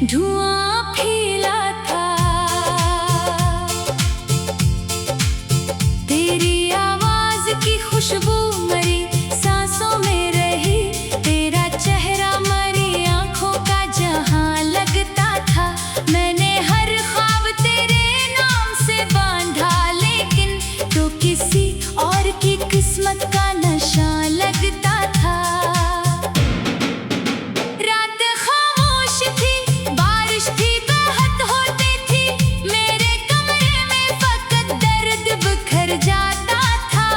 धुआं फैला था, तेरी आवाज की खुशबू मरी सांसों में रही, तेरा चेहरा मरी आंखों का जहां लगता था। मैंने हर ख्वाब तेरे नाम से बांधा, लेकिन तो किसी और की किस्मत का नशा लगता था। रात खामोश थी, बारिश थी, बहत होती थी, मेरे कमरे में फकत दर्द बिखर जाता था।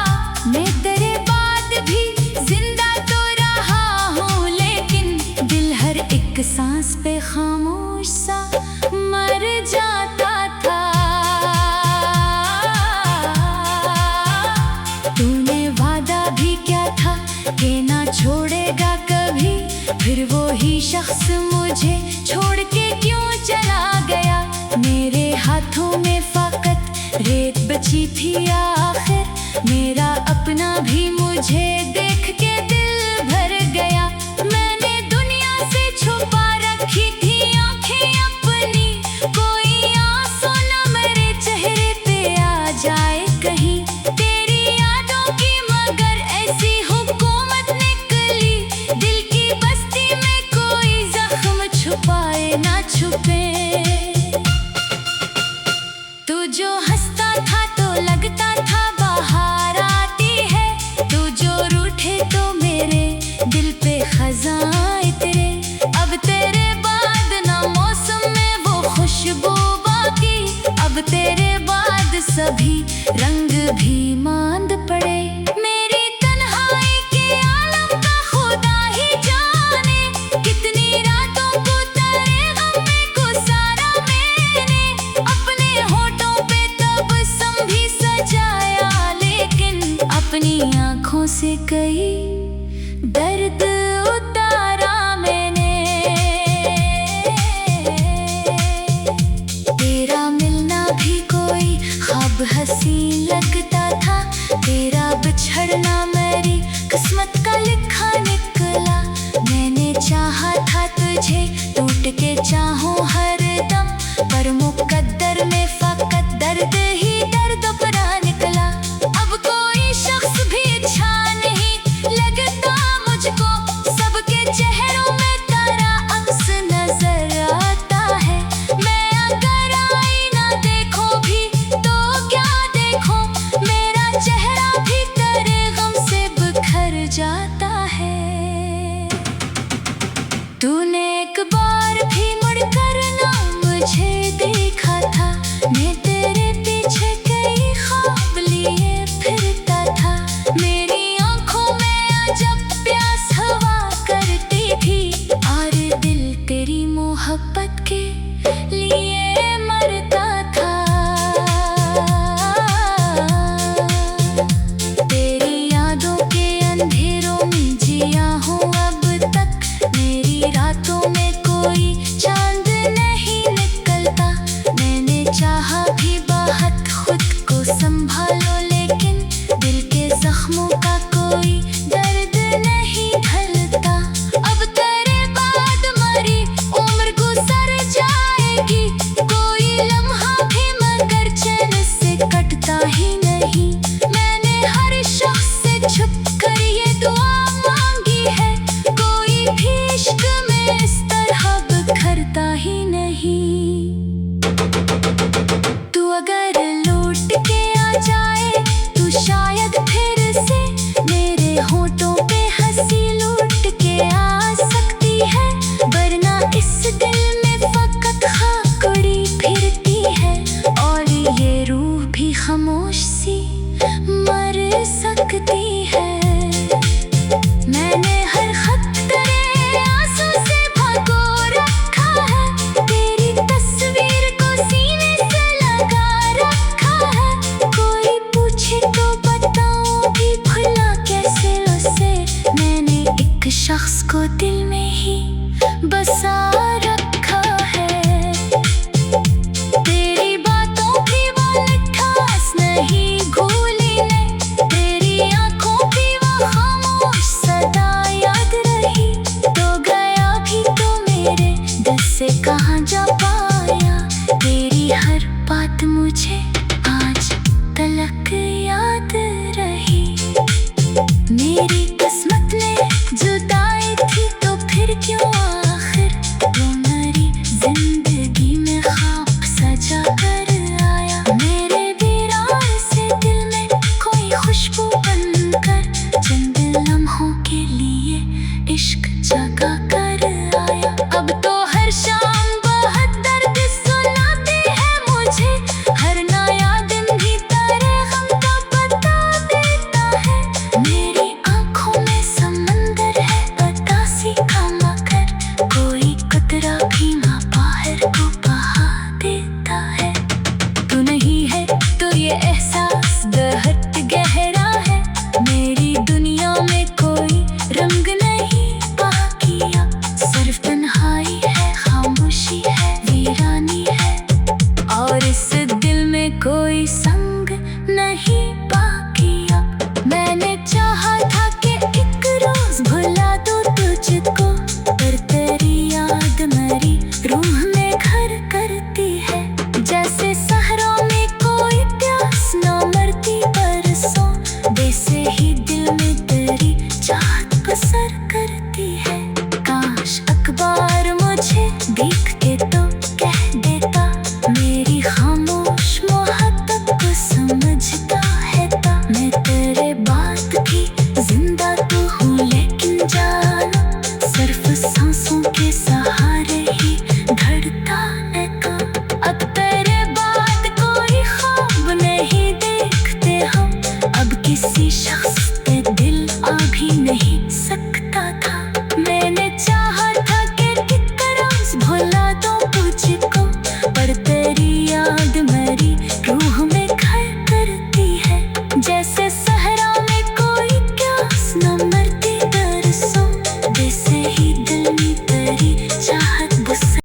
मैं तेरे बाद भी जिंदा तो रहा हूँ, लेकिन दिल हर एक सांस पे खामोश सा मर जाता था। तूने वादा भी क्या था कि ना छोड़ेगा कभी, फिर वो ही शख्स मुझे छोड़ के क्यों चला गया। मेरे हाथों में फकत रेत बची थी, आखिर मेरा अपना भी मुझे देख के दिल भर गया। मैंने दुनिया से छुपा रखी थी आंखें अपनी, कोई आंसू न मेरे चेहरे पे आ जाए कहीं। तेरी यादों की मगर ऐसी हुकूमत निकली, दिल की बस्ती में कोई जख्म छुपाए ना छुपे। तू जो हंसता था तो लगता था बाहर आती है, तू जो रूठे तो मेरे दिल पे खजाएं तेरे। अब तेरे बाद ना मौसम में वो खुशबू बाकी, अब तेरे बाद सभी रंग भी मांद पड़े। मेरी तन्हाई के आलम का खुदा ही जाने, कितनी रातों को तेरे गम में गुजारा मैंने। अपने होठों पे तबस्सुम भी सजाया, लेकिन अपनी आंखों से कई दर्द उतारा मैंने। तेरा मिलना भी कोई ख्वाब हसीन लगता था, तेरा बिछड़ना मेरी किस्मत का लिखा निकला। मैंने चाहा था तुझे टूट के चाहूं हर दम, पर मुकद्दर में फकत दर्द ही दर्द परा निकला। अब कोई शख्स भी अच्छा नहीं लगता मुझको, सबके चेहरों में तारा अक्स नजर आता है। मैं अगर आईना देखूं भी तो क्या देखूं, मेरा चेहरा भी तेरे गम से बिखर जाता है। तूने एक बार भी मुड़कर ना मुझे देखा था, मैं तेरे पीछे कई ख्वाब लिए फिरता था। मेरी आंखों में अजब प्यास हवा करती थी, और दिल तेरी मोहब्बत के लिए मरता था। तेरी यादों के अंधेरों में जिया हूँ अब तक, मेरी रातों में कोई चांद नहीं निकलता। मैंने चाहा भी बहुत खुद को संभालो, लेकिन दिल के जख्मों का कोई दर्द नहीं ढलता। अब तेरे बाद मरी उम्र गुजर जाएगी, कोई लम्हा भी मगर चैन से कटता ही नहीं। मैंने हर शख्स से छुप कर ये दुआ मांगी है, कोई भी इश्क में इस तरह बिखरता ही नहीं। तू अगर लौट के आ जाए तो शायद फिर से मेरे होठों पे हंसी लौट के आ सकती है, वरना इस दिल में फकत खाकड़ी फिरती है, और ये रूह भी खामोश सी मर सकती है। मैंने हर खत तेरे आंसू से भगो रखा है, तेरी तस्वीर को सीने से लगा रखा है। कोई कहाँ जा पाया। तेरी हर बात मुझे आज तलक याद रही। मेरी किस्मत में जुदाई थी तो फिर क्यों आखिर वो मेरी जिंदगी में ख्वाब सजा कर आया। मेरे वीरान से दिल में कोई खुशबू बनकर चंद लम्हों के लिए इश्क जगा कर आया। अब तो हर शाम